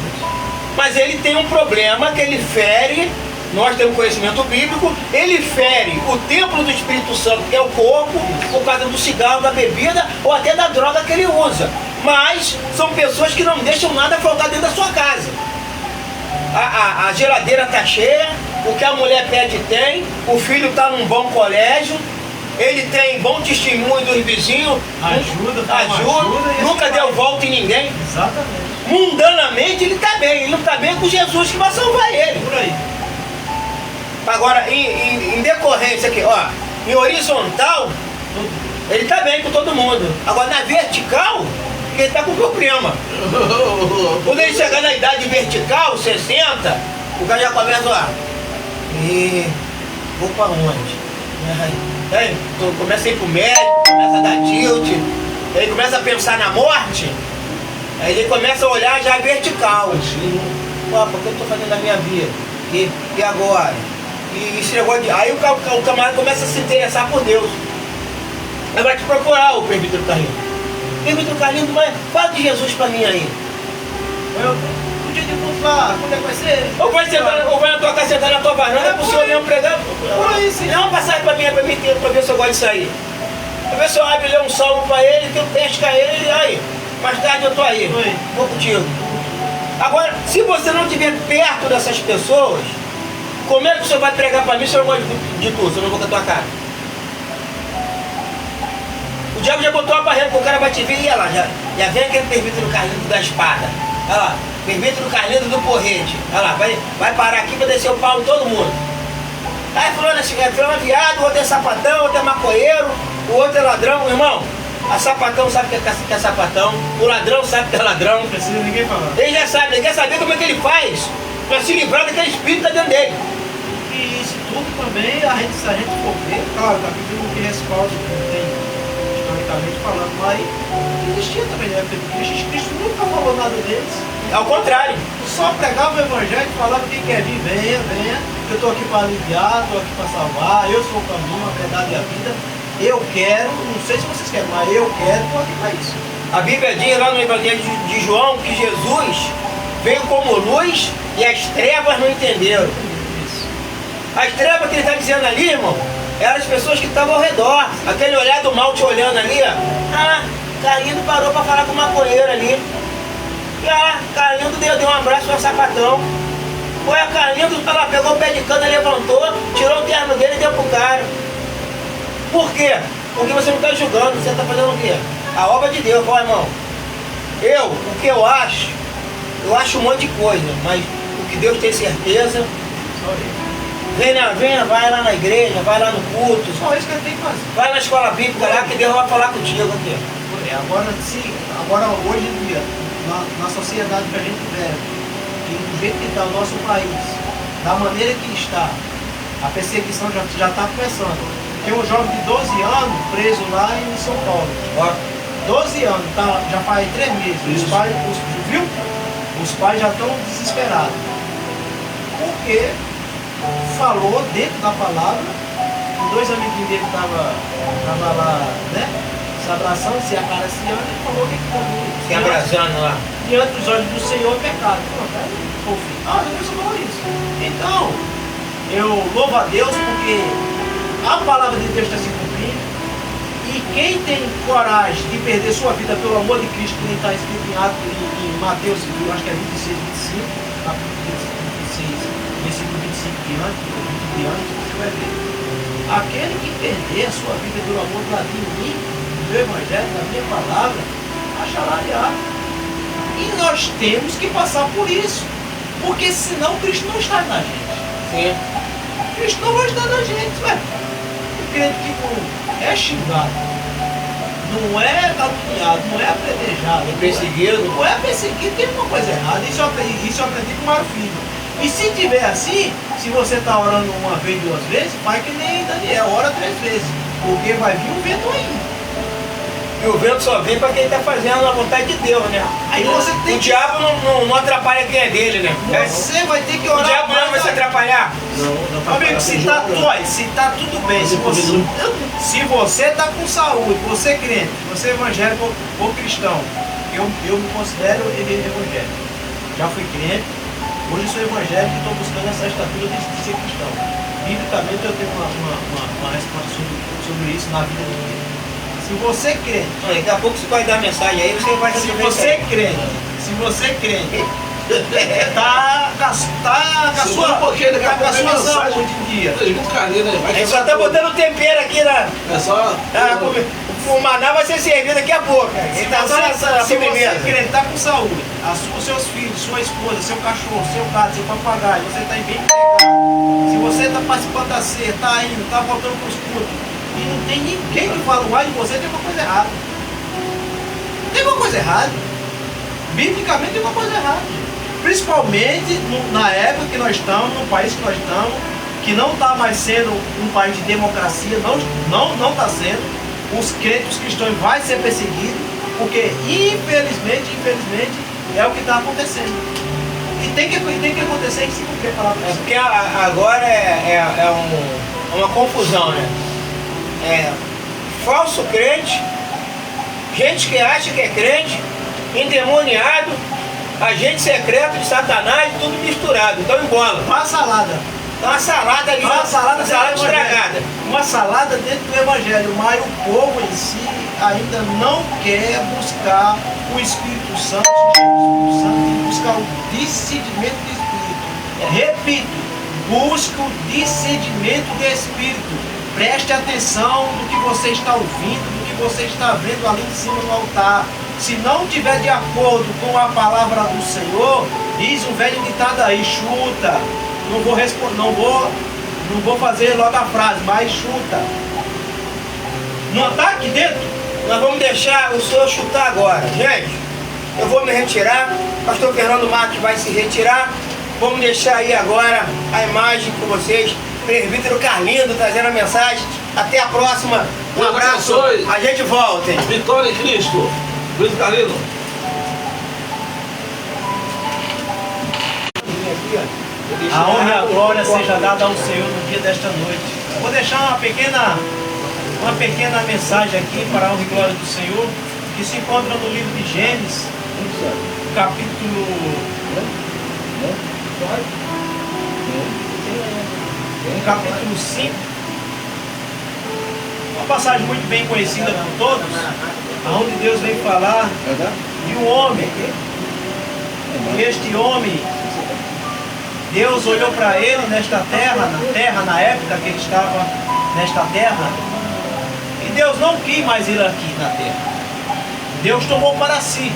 mas ele tem um problema que ele fere, nós temos conhecimento bíblico, ele fere o templo do Espírito Santo, que é o corpo, por causa do cigarro, da bebida ou até da droga que ele usa. Mas são pessoas que não deixam nada faltar dentro da sua casa. A geladeira está cheia, o que a mulher pede tem, o filho está num bom colégio, ele tem bom testemunho dos vizinhos, ajuda nunca deu volta em ninguém. Exatamente. Mundanamente ele está bem, ele não está bem com Jesus que vai salvar ele. Por aí. Agora, em decorrência aqui, ó, em horizontal, ele está bem com todo mundo. Agora, na vertical, ele está com problema. Quando ele chegar na idade vertical, 60, o cara já começa, ó, vou para onde? Aí, começa a ir pro médico, começa a dar tilt, aí começa a pensar na morte, aí ele começa a olhar já vertical. Pô, por que eu estou fazendo a minha vida? E agora? E esse negócio de... Aí o camarada começa a se interessar por Deus. Aí vai te procurar, o presbítero Carlinhos. Presbítero Carlinhos, mas fala de Jesus pra mim aí. O dia de culto lá, quando é que vai ser? Ou vai na tua casa sentar na tua varanda pro senhor mesmo pregar? Por aí, sim. Dá uma passagem pra mim pra ver se eu gosto disso aí. Pra ver se eu abro ler um salmo pra ele, que eu pesca ele e aí. Mais tarde eu tô aí. Oi. Vou contigo. Agora, se você não estiver perto dessas pessoas, como é que você vai pregar pra mim se eu não gosto de tu, se eu não vou com a tua cara? O diabo já botou uma barreira que o cara vai te ver e olha lá, já vem aquele presbítero Carlinhos da espada. Olha lá, presbítero Carlinhos do porrete. Olha lá, vai parar aqui pra descer o pau em todo mundo. Aí fulano é viado, o outro é sapatão, o outro é maconheiro, o outro é ladrão, irmão. A sapatão sabe que é sapatão, o ladrão sabe que é ladrão. Não precisa ninguém falar. Ele já sabe, ele quer saber como é que ele faz para se livrar daquele espírito que está dentro dele. E isso tudo também, se a gente for ver, claro, a Bíblia não tem respaldo, não tem historicamente falando, mas existia também na época de Cristo. Cristo nunca falou nada deles. Ao contrário. Só pregava o evangelho e falava quem quer vir, venha, eu estou aqui para aliviar, estou aqui para salvar, eu sou o caminho, a verdade e a vida. Eu quero, não sei se vocês querem, mas eu quero, estou aqui para isso. A Bíblia diz lá no Evangelho de João que Jesus veio como luz e as trevas não entenderam. Isso. As trevas que ele está dizendo ali, irmão, eram as pessoas que estavam ao redor. Aquele olhar do mal te olhando ali, ó. Ah, Carlinhos parou para falar com o maconheiro ali. E Carlinhos deu um abraço ao sapatão. Foi a Carlinhos, ela pegou o pé de cana, levantou, tirou o terno dele e deu pro cara. Por quê? Porque você não está julgando, você está fazendo o quê? A obra de Deus, ó irmão. O que eu acho um monte de coisa, mas o que Deus tem certeza, vai lá na igreja, vai lá no culto, Só isso que ele tem que fazer. vai na escola bíblica lá que Deus vai falar contigo aqui. Agora hoje em dia, na sociedade que a gente vive, do jeito que está o nosso país, da maneira que está, a perseguição já está começando. Tem um jovem de 12 anos preso lá em São Paulo. Ó, 12 anos, já faz 3 meses. Os pais já estão desesperados. Porque falou dentro da palavra, dois amiguinhos dele estavam lá, né? Se abraçando, se acariciando, ele falou que se abraçando lá. diante dos olhos do Senhor é pecado. Jesus falou isso. Então, eu louvo a Deus porque a palavra de Deus está se cumprindo. E quem tem coragem de perder sua vida pelo amor de Cristo, que nem está escrito em Mateus, acho que é 26, 25, 26, versículo 25 diante, 20 diante, você vai ver. Aquele que perder a sua vida pelo amor de mim, do meu evangelho, da minha palavra, achará aliado. E nós temos que passar por isso. Porque senão Cristo não está na gente. Sim. Cristo não vai estar na gente, velho. O crente que não é xingado, não é caluniado, não é apedrejado, Perseguido. não é perseguido, tem uma coisa errada. Isso eu aprendi com o Mário Filho. E se tiver assim, se você está orando uma vez, 2 vezes, faz que nem Daniel, ora 3 vezes. Porque vai vir um vento aí. E o vento só vem para quem está fazendo a vontade de Deus, né? Aí você tem O diabo não atrapalha quem é dele, né? Você vai ter que O orar. diabo não vai se atrapalhar. Não, Amigo, se tá tudo bem, se você tá com saúde, você é crente, você é evangélico ou cristão, eu me considero evangélico. Já fui crente, hoje sou evangélico e estou buscando essa estatura de ser cristão. Biblicamente eu tenho uma resposta sobre isso na vida de Deus. Se você é crente, Daqui a pouco você vai dar mensagem aí, você vai se receber você é crente, tá com a sua saúde em dia. Presbítero Carlinhos, né? A gente só tá botando tempero aqui na. É só. O maná vai ser servido daqui a pouco. Ele tá só nessa Se você sobremesa. crente, tá com saúde, seus filhos, sua esposa, seu cachorro, seu gato, seu papagaio, você tá em bem empregado. Se você tá participando da ceia, tá indo, tá voltando pros cultos, e não tem ninguém que fala mais de você, tem uma coisa errada. Tem uma coisa errada. Biblicamente tem uma coisa errada. Principalmente na época que nós estamos, no país que nós estamos, que não está mais sendo um país de democracia, não está sendo. Os crentes, os cristãos vão ser perseguidos, porque infelizmente é o que está acontecendo. E tem que acontecer que se cumprir a palavra. É porque agora é uma confusão, né? É falso crente gente que acha que é crente, endemoniado, agente secreto de Satanás, tudo misturado, então embola. Uma salada. Uma salada ali, Uma salada estragada. Uma salada dentro do Evangelho, mas o povo em si ainda não quer buscar o Espírito Santo. O Espírito Santo tem que buscar o discernimento do Espírito. Repito, busque o discernimento do Espírito. Preste atenção no que você está ouvindo, no que você está vendo ali em cima no altar. Se não estiver de acordo com a palavra do Senhor, diz um velho ditado aí, chuta. Não vou responder, não vou fazer logo a frase, mas chuta. Não está aqui dentro? Nós vamos deixar o senhor chutar agora. Gente, eu vou me retirar. Pastor Fernando Marques vai se retirar. Vamos deixar aí agora a imagem com vocês. Presbítero Carlindo trazendo a mensagem. Até a próxima. Um Deus abraço. abençoe. A gente volta, hein? Vitória em Cristo. Luiz Carlino. A honra e a glória seja dada ao Senhor no dia desta noite. Vou deixar uma pequena mensagem aqui para a honra e glória do Senhor, que se encontra no livro de Gênesis, capítulo 5. Uma passagem muito bem conhecida por todos, onde Deus vem falar de um homem. E este homem, Deus olhou para ele nesta terra, na época que ele estava nesta terra, e Deus não quis mais ele aqui na terra. Deus tomou para si.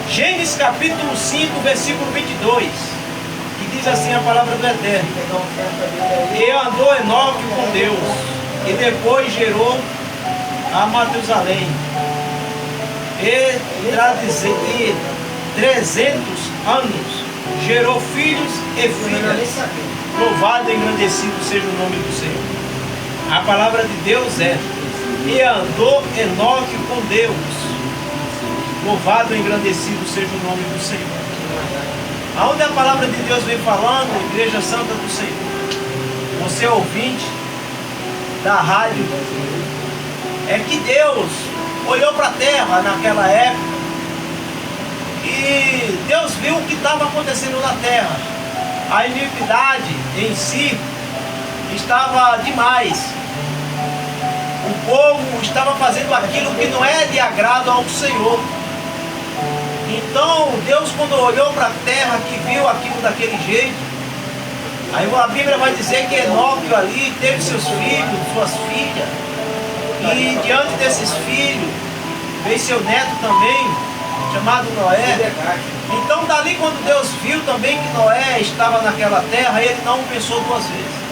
Gênesis capítulo 5, versículo 22, que diz assim a palavra do Eterno: e andou Enoque com Deus, e depois gerou a Matusalém, e 300 anos gerou filhos e filhas. Louvado e engrandecido seja o nome do Senhor. A palavra de Deus é: e andou Enoque com Deus. Louvado e engrandecido seja o nome do Senhor. Aonde a palavra de Deus vem falando, Igreja Santa do Senhor, você ouvinte da rádio, é que Deus olhou para a terra naquela época e Deus viu o que estava acontecendo na terra. A iniquidade em si estava demais. O povo estava fazendo aquilo que não é de agrado ao Senhor. Então Deus, quando olhou para a terra, que viu aquilo daquele jeito, aí a Bíblia vai dizer que Enoque ali teve seus filhos, suas filhas, e diante desses filhos veio seu neto também, chamado Noé. Então dali, quando Deus viu também que Noé estava naquela terra, ele não pensou duas vezes.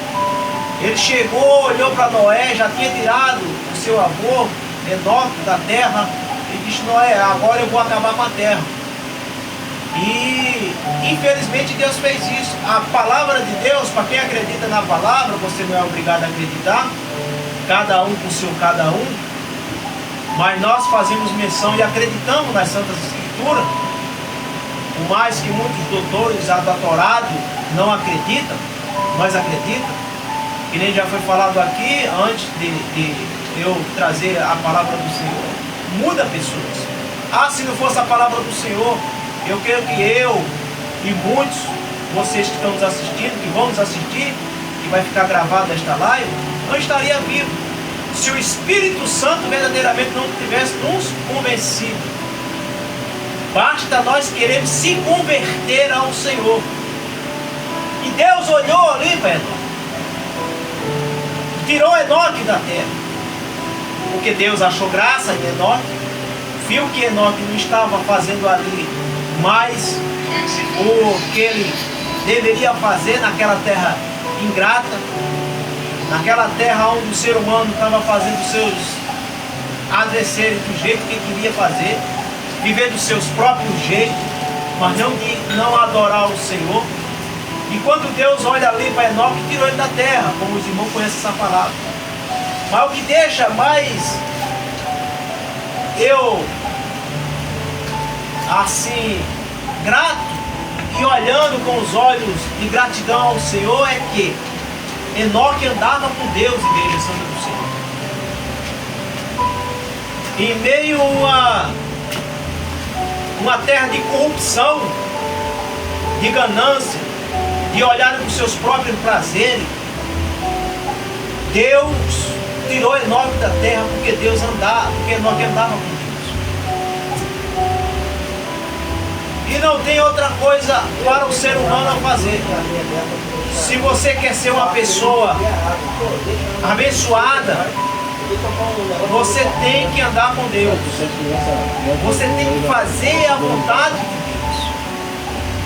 Ele chegou, olhou para Noé, já tinha tirado o seu avô Enoque da terra, e disse: Noé, agora eu vou acabar com a terra. E infelizmente Deus fez isso. A palavra de Deus, para quem acredita na palavra, você não é obrigado a acreditar, cada um com o seu cada um, mas nós fazemos menção e acreditamos nas Santas Escrituras, por mais que muitos doutores adatorados não acreditam, nós acreditamos, que nem já foi falado aqui antes de eu trazer a palavra do Senhor, muda pessoas. Ah, se não fosse a palavra do Senhor, eu creio que eu e muitos, vocês que estão nos assistindo, que vão nos assistir, que vai ficar gravado esta live, não estaria vivo se o Espírito Santo verdadeiramente não tivesse nos convencido. Basta nós queremos se converter ao Senhor. E Deus olhou ali para Enoque, tirou Enoque da terra, porque Deus achou graça em Enoque, viu que Enoque não estava fazendo ali mais o que ele deveria fazer naquela terra ingrata, naquela terra onde o ser humano estava fazendo seus adversários do jeito que queria fazer, viver dos seus próprios jeitos, mas não adorar o Senhor. E quando Deus olha ali para Enoque, tirou ele da terra, como os irmãos conhecem essa palavra. Mas o que deixa mais eu assim grato e olhando com os olhos de gratidão ao Senhor é que Enoque andava com Deus, Igreja Santa do Senhor. em meio a uma terra de corrupção, de ganância, de olharem para os seus próprios prazeres, Deus tirou Enoque da terra porque Enoque andava com Deus. E não tem outra coisa para o ser humano a fazer. Se você quer ser uma pessoa abençoada, você tem que andar com Deus. Você tem que fazer a vontade de Deus.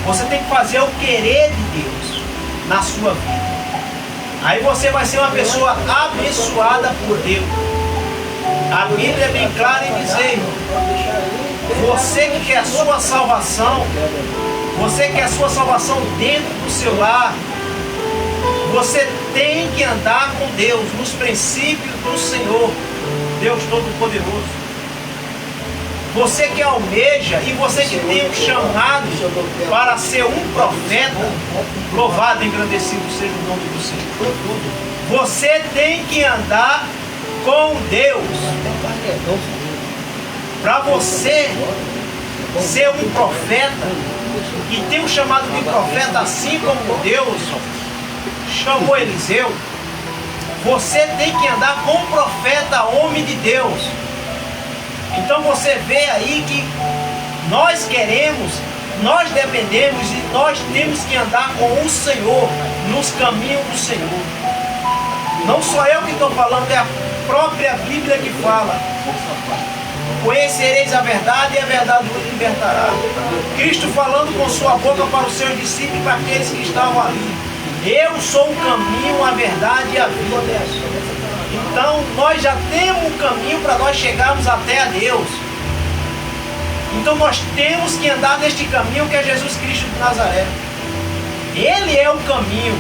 Você tem que fazer o querer de Deus na sua vida. Aí você vai ser uma pessoa abençoada por Deus. A Bíblia é bem clara em dizer: você que quer a sua salvação, você quer a sua salvação dentro do seu lar, você tem que andar com Deus nos princípios do Senhor, Deus Todo-Poderoso. Você que almeja e você que tem um chamado para ser um profeta, louvado e engrandecido seja o nome do Senhor. Você tem que andar com Deus. Para você ser um profeta e ter um chamado de profeta, assim como Deus chamou Eliseu, você tem que andar com um profeta, homem de Deus. Então você vê aí que nós queremos, nós dependemos e nós temos que andar com o Senhor, nos caminhos do Senhor. Não sou eu que estou falando, é a própria Bíblia que fala: conhecereis a verdade e a verdade vos libertará. Cristo falando com sua boca para os seus discípulos e para aqueles que estavam ali: eu sou o caminho, a verdade e a vida. Então nós já temos um caminho para nós chegarmos até a Deus. Então nós temos que andar neste caminho que é Jesus Cristo de Nazaré. Ele é o caminho.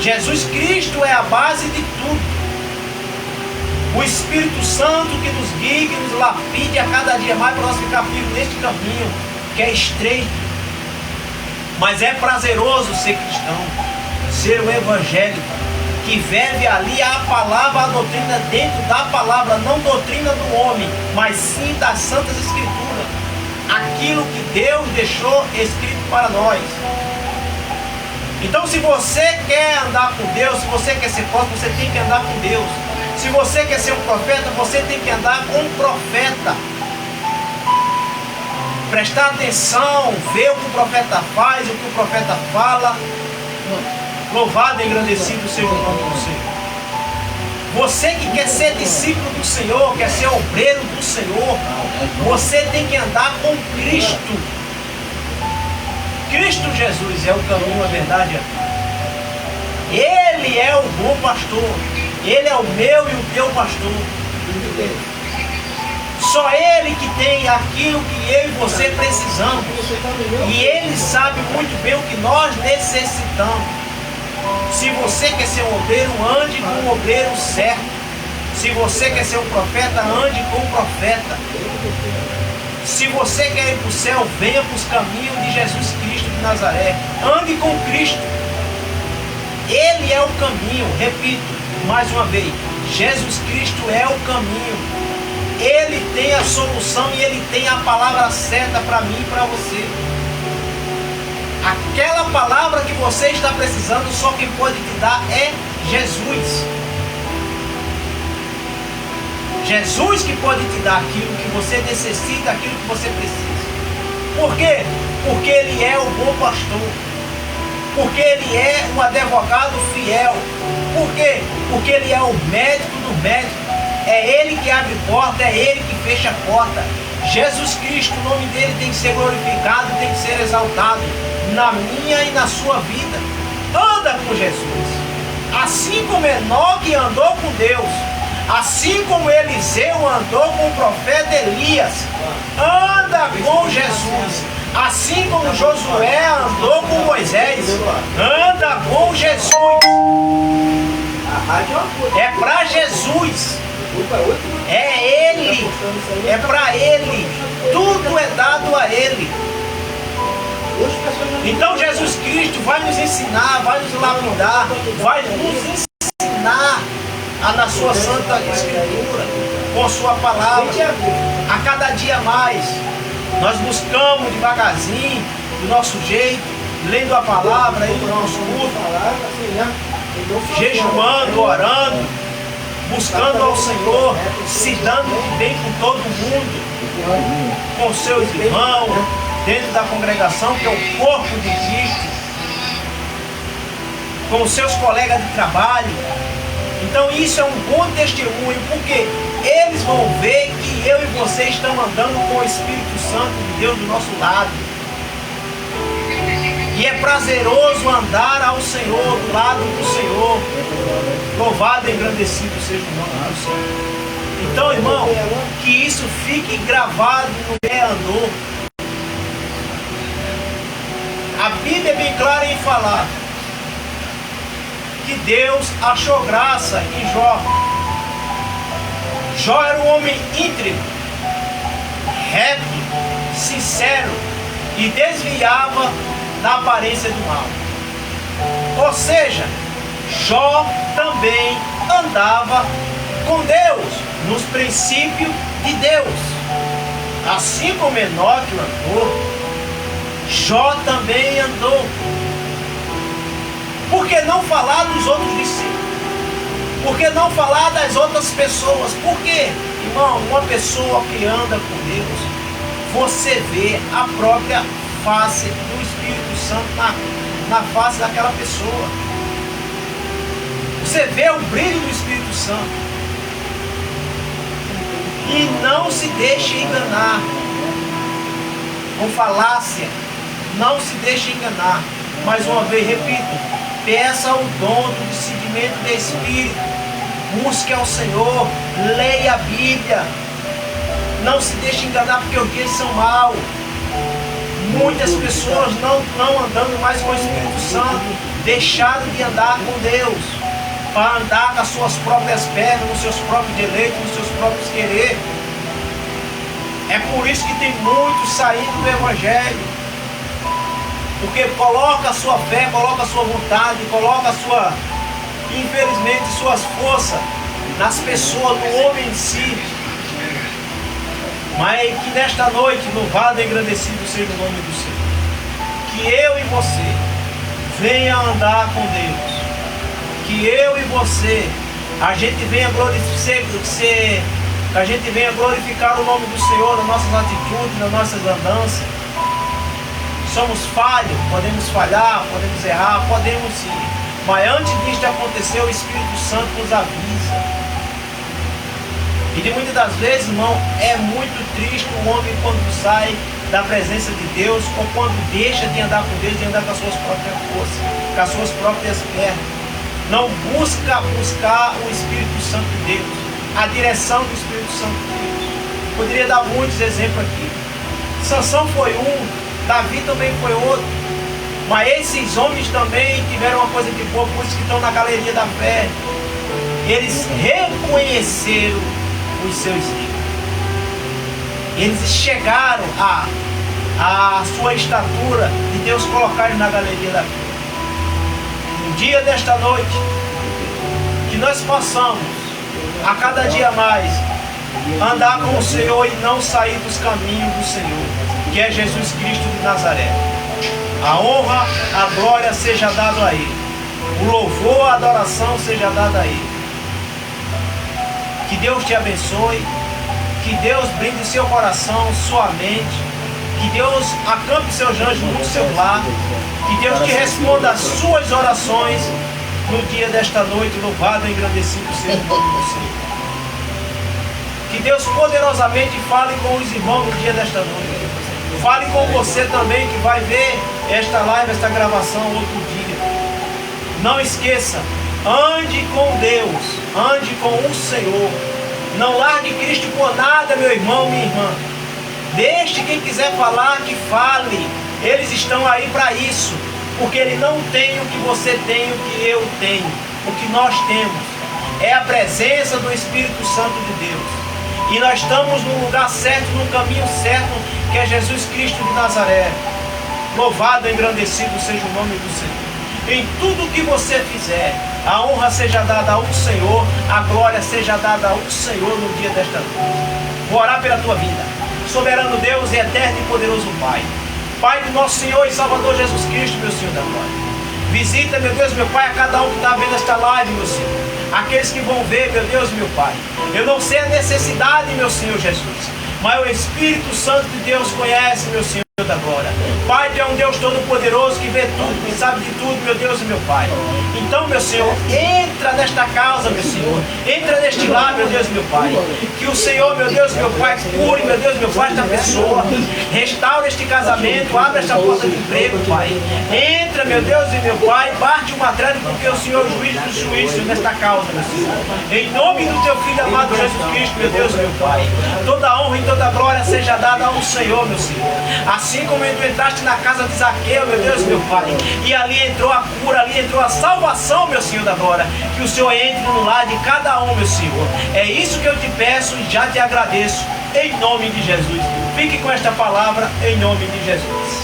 Jesus Cristo é a base de tudo. O Espírito Santo que nos guia, que nos lapide a cada dia mais para nós ficar vivos neste caminho que é estreito. Mas é prazeroso ser cristão, ser um evangélico que vive ali a palavra, a doutrina dentro da palavra, não doutrina do homem, mas sim das Santas Escrituras, aquilo que Deus deixou escrito para nós. Então, se você quer andar com Deus, se você quer ser próximo, você tem que andar com Deus. Se você quer ser um profeta, você tem que andar com um profeta. Prestar atenção, ver o que o profeta faz, o que o profeta fala. Louvado e engrandecido seja o nome do Senhor. Você que quer ser discípulo do Senhor, quer ser obreiro do Senhor, você tem que andar com Cristo. Cristo Jesus é o caminho, a verdade e a vida. Ele é o bom pastor. Ele é o meu e o teu pastor. Só Ele que tem aquilo que eu e você precisamos. E Ele sabe muito bem o que nós necessitamos. Se você quer ser um obreiro, ande com um obreiro certo. Se você quer ser um profeta, ande com um profeta. Se você quer ir para o céu, venha para os caminhos de Jesus Cristo de Nazaré. Ande com Cristo. Ele é o caminho. Repito mais uma vez: Jesus Cristo é o caminho. Ele tem a solução e Ele tem a palavra certa para mim e para você. Aquela palavra que você está precisando, só quem pode te dar é Jesus. Jesus que pode te dar aquilo que você necessita, aquilo que você precisa. Por quê? Porque Ele é o bom pastor. Porque Ele é um advogado fiel. Por quê? Porque Ele é o médico do médico. É Ele que abre porta, é Ele que fecha a porta. Jesus Cristo, o nome dele tem que ser glorificado, tem que ser exaltado na minha e na sua vida. Anda com Jesus. Assim como Enoque andou com Deus, assim como Eliseu andou com o profeta Elias, anda com Jesus. Assim como Josué andou com Moisés, anda com Jesus. É para Jesus. É Ele, é para Ele, tudo é dado a Ele. Então Jesus Cristo vai nos ensinar, vai nos lapidar, vai nos ensinar a na sua Santa Escritura com sua palavra. A cada dia mais, nós buscamos devagarzinho, do nosso jeito, lendo a palavra aí no nosso culto, jejuando, orando, buscando ao Senhor, se dando bem com todo mundo, com seus irmãos, dentro da congregação, que é o corpo de Cristo, com seus colegas de trabalho. Então isso é um bom testemunho, porque eles vão ver que eu e você estamos andando com o Espírito Santo de Deus do nosso lado. E é prazeroso andar ao Senhor, do lado do Senhor. Louvado e engrandecido seja o nome do Senhor. Então, irmão, que isso fique gravado no meu andor. A Bíblia é bem clara em falar que Deus achou graça em Jó. Jó era um homem íntegro, reto, sincero e desviava da aparência do mal. Ou seja, Jó também andava com Deus, nos princípios de Deus. Assim como Enoque andou, Jó também andou. Por que não falar dos outros discípulos? Por que não falar das outras pessoas? Por quê? Irmão, uma pessoa que anda com Deus, você vê a própria face do Espírito Santo na face daquela pessoa. Você vê o brilho do Espírito Santo. E não se deixe enganar com falácia. Não se deixe enganar. Mais uma vez, repito, peça o dom do discernimento do Espírito. Busque ao Senhor, leia a Bíblia. Não se deixe enganar, porque os dias são maus. Muitas pessoas não andando mais com o Espírito Santo, deixaram de andar com Deus, para andar com as suas próprias pernas, nos seus próprios direitos, nos seus próprios querer. É por isso que tem muitos saindo do Evangelho. Porque coloca a sua fé, coloca a sua vontade, coloca a sua, infelizmente, suas forças nas pessoas, no homem em si. Mas que nesta noite, louvado e engrandecido seja o nome do Senhor. Que eu e você venha andar com Deus. Que eu e você, a gente venha glorificar o nome do Senhor nas nossas atitudes, nas nossas andanças. Somos falhos, podemos falhar, podemos errar, podemos sim. Mas antes disto acontecer, o Espírito Santo nos avisa. E de muitas das vezes, irmão, é muito triste o homem quando sai da presença de Deus, ou quando deixa de andar com Deus, de andar com as suas próprias forças, com as suas próprias pernas. Não buscar o Espírito Santo de Deus, a direção do Espírito Santo de Deus. Poderia dar muitos exemplos aqui. Sansão foi um, Davi também foi outro. Mas esses homens também tiveram uma coisa de boa, por isso que estão na galeria da fé. Eles reconheceram os seus erros. Eles chegaram a sua estatura de Deus colocar eles na galeria da fé. No dia desta noite, que nós possamos, a cada dia mais, andar com o Senhor e não sair dos caminhos do Senhor, que é Jesus Cristo de Nazaré. A honra, a glória seja dada a Ele. O louvor, a adoração seja dada a Ele. Que Deus te abençoe. Que Deus brinde seu coração, sua mente. Que Deus acampe seus anjos no seu lar. Que Deus te responda as suas orações no dia desta noite. Louvado e engrandecido seja o nome do Senhor. Que Deus poderosamente fale com os irmãos no dia desta noite. Fale com você também que vai ver esta live, esta gravação outro dia. Não esqueça, ande com Deus, ande com o Senhor. Não largue Cristo por nada, meu irmão, minha irmã. Deixe quem quiser falar que fale. Eles estão aí para isso. Porque ele não tem o que você tem, o que eu tenho. O que nós temos é a presença do Espírito Santo de Deus. E nós estamos no lugar certo, no caminho certo, que é Jesus Cristo de Nazaré. Louvado e engrandecido seja o nome do Senhor. Em tudo que você fizer, A honra seja dada ao Senhor, a glória seja dada ao Senhor no dia desta noite. Vou orar pela tua vida. Soberano Deus e eterno e poderoso Pai. Pai do nosso Senhor e Salvador Jesus Cristo, meu Senhor da glória. Visita, meu Deus, meu Pai, a cada um que está vendo esta live, meu Senhor. Aqueles que vão ver, meu Deus, meu Pai. Eu não sei a necessidade, meu Senhor Jesus, mas o Espírito Santo de Deus conhece, meu Senhor da glória. Pai, Tu é um Deus todo-poderoso que vê tudo, que sabe de tudo, meu Deus e meu Pai. Então, meu Senhor, entra nesta causa, meu Senhor. Entra neste lar, meu Deus e meu Pai. Que o Senhor, meu Deus e meu Pai, cure, meu Deus e meu Pai, esta pessoa. Restaure este casamento, abre esta porta de emprego, Pai. Entra, meu Deus e meu Pai, bate o martelo, porque o Senhor é o juiz dos juízes nesta causa, meu Senhor. Em nome do Teu Filho amado Jesus Cristo, meu Deus e meu Pai. Toda honra e toda glória seja dada ao Senhor, meu Senhor. Assim como Tu entraste na casa de Zaqueu, meu Deus, meu Pai, e ali entrou a cura, ali entrou a salvação, meu Senhor da glória. Que o Senhor entre no lar de cada um, meu Senhor. É isso que eu te peço e já te agradeço, em nome de Jesus. Fique com esta palavra, em nome de Jesus.